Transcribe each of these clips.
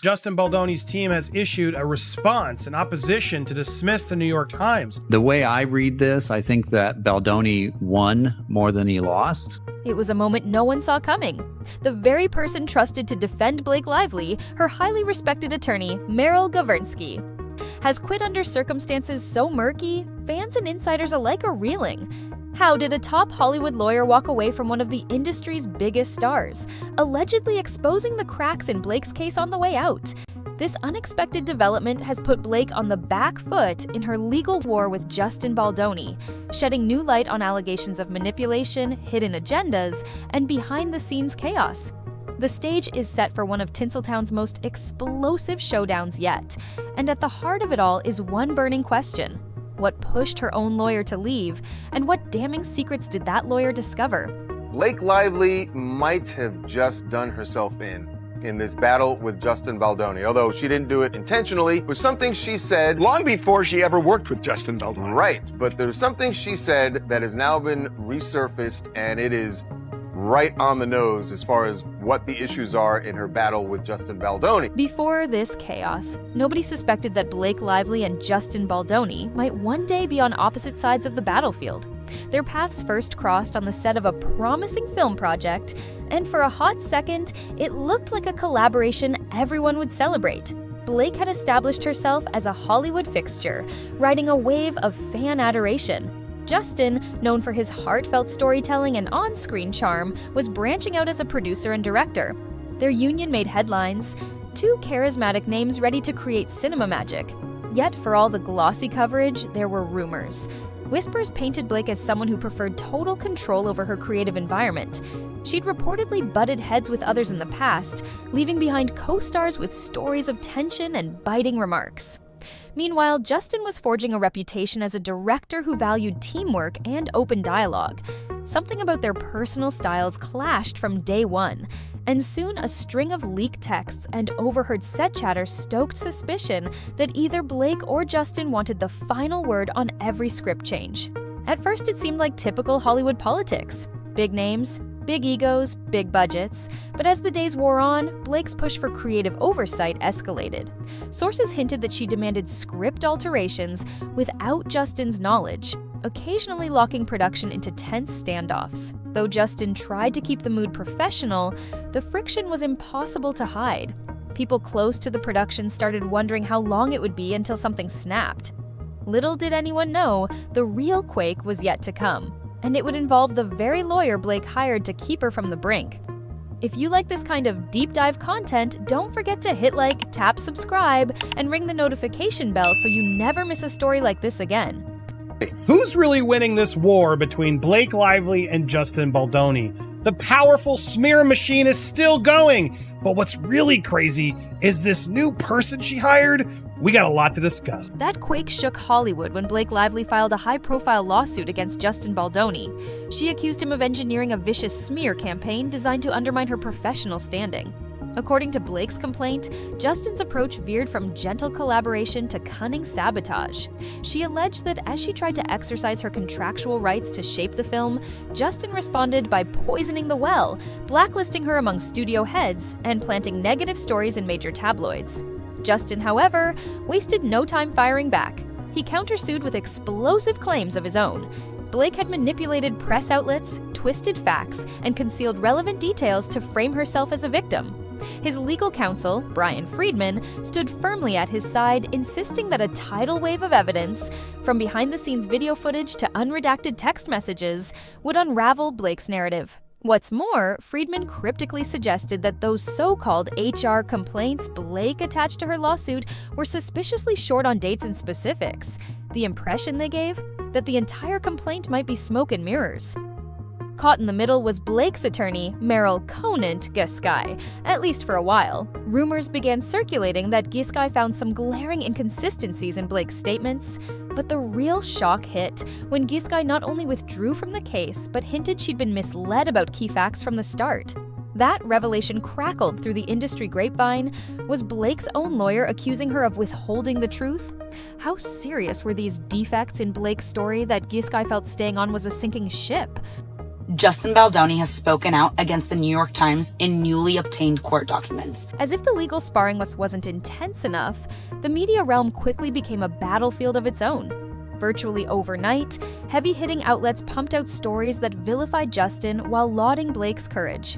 Justin Baldoni's team has issued a response in opposition to dismiss the New York Times. The way I read this, I think that Baldoni won more than he lost. It was a moment no one saw coming. The very person trusted to defend Blake Lively, her highly respected attorney, Merrill Governski, has quit under circumstances so murky, fans and insiders alike are reeling. How did a top Hollywood lawyer walk away from one of the industry's biggest stars, allegedly exposing the cracks in Blake's case on the way out? This unexpected development has put Blake on the back foot in her legal war with Justin Baldoni, shedding new light on allegations of manipulation, hidden agendas, and behind-the-scenes chaos. The stage is set for one of Tinseltown's most explosive showdowns yet, and at the heart of it all is one burning question. What pushed her own lawyer to leave, and what damning secrets did that lawyer discover? Blake Lively might have just done herself in this battle with Justin Baldoni, although she didn't do it intentionally. It was something she said long before she ever worked with Justin Baldoni. Right, but there's something she said that has now been resurfaced, and it is right on the nose as far as what the issues are in her battle with Justin Baldoni. Before this chaos, nobody suspected that Blake Lively and Justin Baldoni might one day be on opposite sides of the battlefield. Their paths first crossed on the set of a promising film project, and for a hot second, it looked like a collaboration everyone would celebrate. Blake had established herself as a Hollywood fixture, riding a wave of fan adoration. Justin, known for his heartfelt storytelling and on-screen charm, was branching out as a producer and director. Their union made headlines, two charismatic names ready to create cinema magic. Yet for all the glossy coverage, there were rumors. Whispers painted Blake as someone who preferred total control over her creative environment. She'd reportedly butted heads with others in the past, leaving behind co-stars with stories of tension and biting remarks. Meanwhile, Justin was forging a reputation as a director who valued teamwork and open dialogue. Something about their personal styles clashed from day one, and soon a string of leaked texts and overheard set chatter stoked suspicion that either Blake or Justin wanted the final word on every script change. At first, it seemed like typical Hollywood politics. Big names, big egos, big budgets. But as the days wore on, Blake's push for creative oversight escalated. Sources hinted that she demanded script alterations without Justin's knowledge, occasionally locking production into tense standoffs. Though Justin tried to keep the mood professional, the friction was impossible to hide. People close to the production started wondering how long it would be until something snapped. Little did anyone know, the real quake was yet to come, and it would involve the very lawyer Blake hired to keep her from the brink. If you like this kind of deep dive content, don't forget to hit like, tap subscribe, and ring the notification bell so you never miss a story like this again. Who's really winning this war between Blake Lively and Justin Baldoni? The powerful smear machine is still going, but what's really crazy is this new person she hired. We got a lot to discuss. That quake shook Hollywood when Blake Lively filed a high-profile lawsuit against Justin Baldoni. She accused him of engineering a vicious smear campaign designed to undermine her professional standing. According to Blake's complaint, Justin's approach veered from gentle collaboration to cunning sabotage. She alleged that as she tried to exercise her contractual rights to shape the film, Justin responded by poisoning the well, blacklisting her among studio heads, and planting negative stories in major tabloids. Justin, however, wasted no time firing back. He countersued with explosive claims of his own. Blake had manipulated press outlets, twisted facts, and concealed relevant details to frame herself as a victim. His legal counsel, Brian Friedman, stood firmly at his side, insisting that a tidal wave of evidence, from behind-the-scenes video footage to unredacted text messages, would unravel Blake's narrative. What's more, Friedman cryptically suggested that those so-called HR complaints Blake attached to her lawsuit were suspiciously short on dates and specifics. The impression they gave? That the entire complaint might be smoke and mirrors. Caught in the middle was Blake's attorney, Merrill Governski-has, at least for a while. Rumors began circulating that Governski found some glaring inconsistencies in Blake's statements, but the real shock hit when Governski not only withdrew from the case, but hinted she'd been misled about key facts from the start. That revelation crackled through the industry grapevine. Was Blake's own lawyer accusing her of withholding the truth? How serious were these defects in Blake's story that Governski felt staying on was a sinking ship? Justin Baldoni has spoken out against the New York Times in newly obtained court documents. As if the legal sparring wasn't intense enough, the media realm quickly became a battlefield of its own. Virtually overnight, heavy-hitting outlets pumped out stories that vilified Justin while lauding Blake's courage.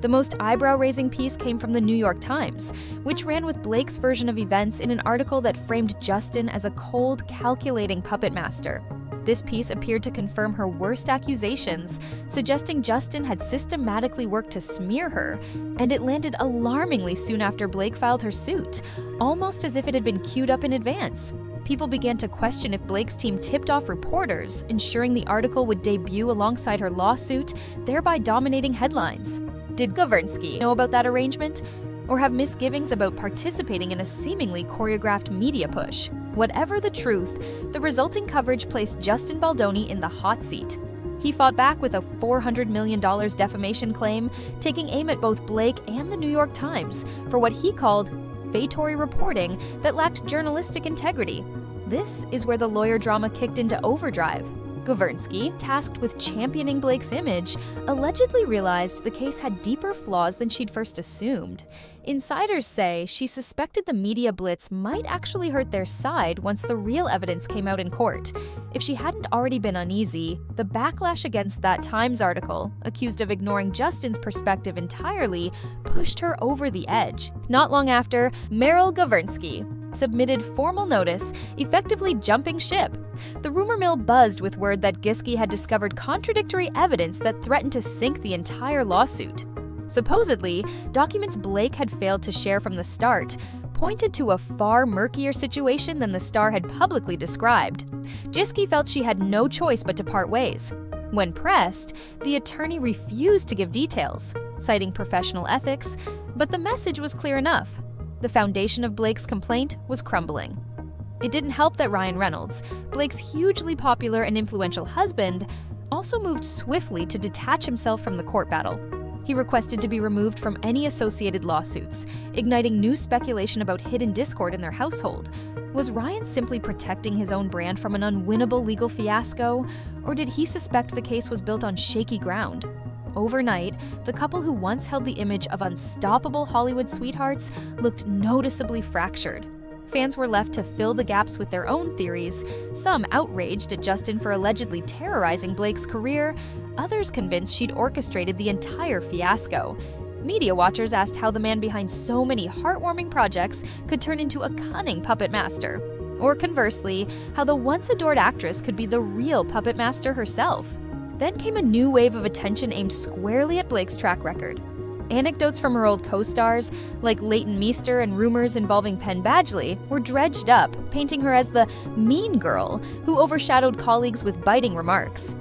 The most eyebrow-raising piece came from the New York Times, which ran with Blake's version of events in an article that framed Justin as a cold, calculating puppet master. This piece appeared to confirm her worst accusations, suggesting Justin had systematically worked to smear her, and it landed alarmingly soon after Blake filed her suit, almost as if it had been queued up in advance. People began to question if Blake's team tipped off reporters, ensuring the article would debut alongside her lawsuit, thereby dominating headlines. Did Governski know about that arrangement? Or have misgivings about participating in a seemingly choreographed media push? Whatever the truth, the resulting coverage placed Justin Baldoni in the hot seat. He fought back with a $400 million defamation claim, taking aim at both Blake and the New York Times for what he called fatory reporting that lacked journalistic integrity. This is where the lawyer drama kicked into overdrive. Governski, tasked with championing Blake's image, allegedly realized the case had deeper flaws than she'd first assumed. Insiders say she suspected the media blitz might actually hurt their side once the real evidence came out in court. If she hadn't already been uneasy, the backlash against that Times article, accused of ignoring Justin's perspective entirely, pushed her over the edge. Not long after, Merrill Governski submitted formal notice, effectively jumping ship. The rumor mill buzzed with word that Giske had discovered contradictory evidence that threatened to sink the entire lawsuit. Supposedly, documents Blake had failed to share from the start pointed to a far murkier situation than the star had publicly described. Giske felt she had no choice but to part ways. When pressed, the attorney refused to give details, citing professional ethics, but the message was clear enough. The foundation of Blake's complaint was crumbling. It didn't help that Ryan Reynolds, Blake's hugely popular and influential husband, also moved swiftly to detach himself from the court battle. He requested to be removed from any associated lawsuits, igniting new speculation about hidden discord in their household. Was Ryan simply protecting his own brand from an unwinnable legal fiasco, or did he suspect the case was built on shaky ground? Overnight, the couple who once held the image of unstoppable Hollywood sweethearts looked noticeably fractured. Fans were left to fill the gaps with their own theories, some outraged at Justin for allegedly terrorizing Blake's career, others convinced she'd orchestrated the entire fiasco. Media watchers asked how the man behind so many heartwarming projects could turn into a cunning puppet master. Or conversely, how the once-adored actress could be the real puppet master herself. Then came a new wave of attention aimed squarely at Blake's track record. Anecdotes from her old co-stars, like Leighton Meester and rumors involving Penn Badgley, were dredged up, painting her as the mean girl who overshadowed colleagues with biting remarks.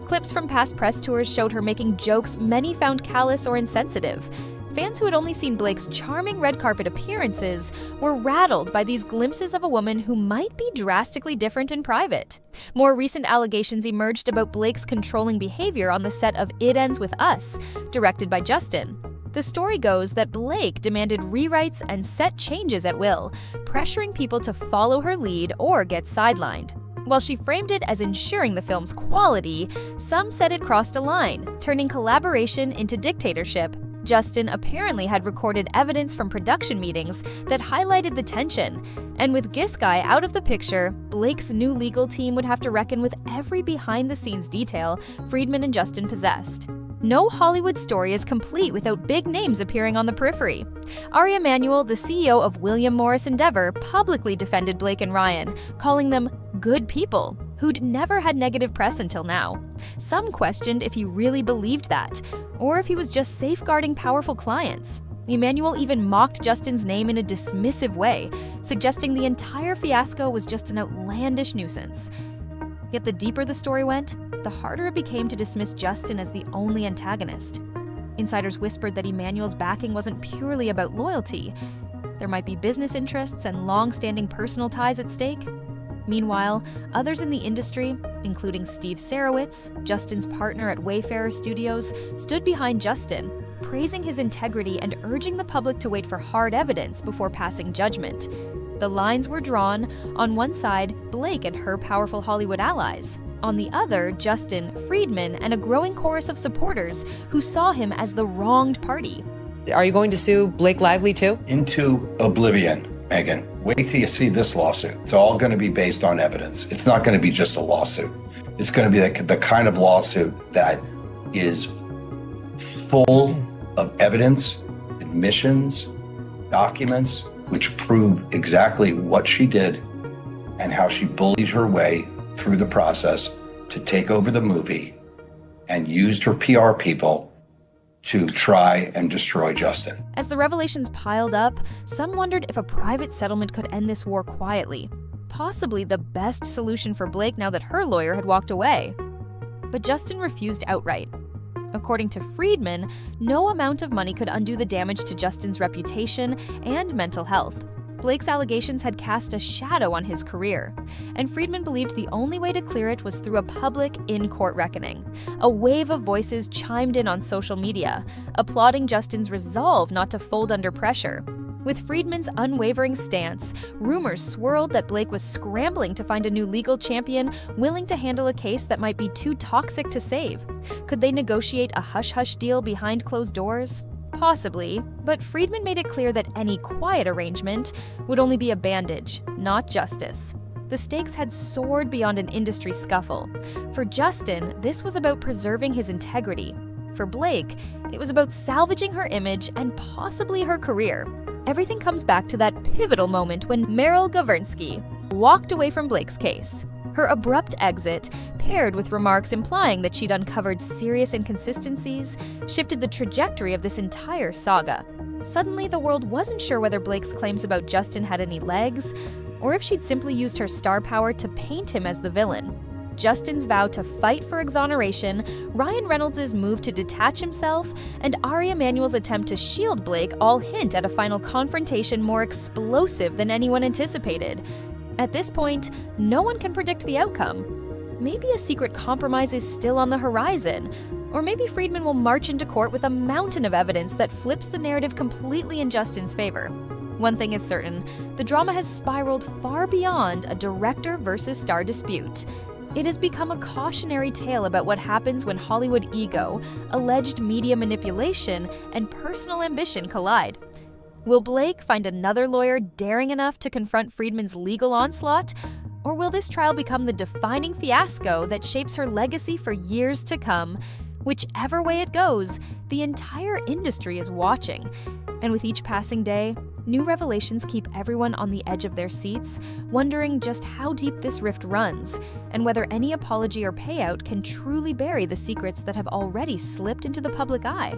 Clips from past press tours showed her making jokes many found callous or insensitive. Fans who had only seen Blake's charming red carpet appearances were rattled by these glimpses of a woman who might be drastically different in private. More recent allegations emerged about Blake's controlling behavior on the set of It Ends With Us, directed by Justin. The story goes that Blake demanded rewrites and set changes at will, pressuring people to follow her lead or get sidelined. While she framed it as ensuring the film's quality, some said it crossed a line, turning collaboration into dictatorship. Justin apparently had recorded evidence from production meetings that highlighted the tension, and with Giske out of the picture, Blake's new legal team would have to reckon with every behind-the-scenes detail Friedman and Justin possessed. No Hollywood story is complete without big names appearing on the periphery. Ari Emanuel, the CEO of William Morris Endeavor, publicly defended Blake and Ryan, calling them good people who'd never had negative press until now. Some questioned if he really believed that, or if he was just safeguarding powerful clients. Emanuel even mocked Justin's name in a dismissive way, suggesting the entire fiasco was just an outlandish nuisance. Yet the deeper the story went, the harder it became to dismiss Justin as the only antagonist. Insiders whispered that Emanuel's backing wasn't purely about loyalty. There might be business interests and long-standing personal ties at stake. Meanwhile, others in the industry, including Steve Sarowitz, Justin's partner at Wayfarer Studios, stood behind Justin, praising his integrity and urging the public to wait for hard evidence before passing judgment. The lines were drawn. On one side, Blake and her powerful Hollywood allies. On the other, Justin, Friedman, and a growing chorus of supporters who saw him as the wronged party. Are you going to sue Blake Lively too? Into oblivion, Megan. Wait till you see this lawsuit. It's all going to be based on evidence. It's not going to be just a lawsuit. It's going to be the kind of lawsuit that is full of evidence, admissions, documents, which prove exactly what she did and how she bullied her way through the process to take over the movie and used her PR people to try and destroy Justin. As the revelations piled up, some wondered if a private settlement could end this war quietly. Possibly the best solution for Blake now that her lawyer had walked away. But Justin refused outright. According to Friedman, no amount of money could undo the damage to Justin's reputation and mental health. Blake's allegations had cast a shadow on his career, and Friedman believed the only way to clear it was through a public in-court reckoning. A wave of voices chimed in on social media, applauding Justin's resolve not to fold under pressure. With Friedman's unwavering stance, rumors swirled that Blake was scrambling to find a new legal champion willing to handle a case that might be too toxic to save. Could they negotiate a hush-hush deal behind closed doors? Possibly, but Friedman made it clear that any quiet arrangement would only be a bandage, not justice. The stakes had soared beyond an industry scuffle. For Justin, this was about preserving his integrity. For Blake, it was about salvaging her image and possibly her career. Everything comes back to that pivotal moment when Merrill Governski walked away from Blake's case. Her abrupt exit, paired with remarks implying that she'd uncovered serious inconsistencies, shifted the trajectory of this entire saga. Suddenly, the world wasn't sure whether Blake's claims about Justin had any legs, or if she'd simply used her star power to paint him as the villain. Justin's vow to fight for exoneration, Ryan Reynolds' move to detach himself, and Ari Emanuel's attempt to shield Blake all hint at a final confrontation more explosive than anyone anticipated. At this point, no one can predict the outcome. Maybe a secret compromise is still on the horizon, or maybe Friedman will march into court with a mountain of evidence that flips the narrative completely in Justin's favor. One thing is certain, the drama has spiraled far beyond a director versus star dispute. It has become a cautionary tale about what happens when Hollywood ego, alleged media manipulation, and personal ambition collide. Will Blake find another lawyer daring enough to confront Friedman's legal onslaught? Or will this trial become the defining fiasco that shapes her legacy for years to come? Whichever way it goes, the entire industry is watching. And with each passing day, new revelations keep everyone on the edge of their seats, wondering just how deep this rift runs, and whether any apology or payout can truly bury the secrets that have already slipped into the public eye.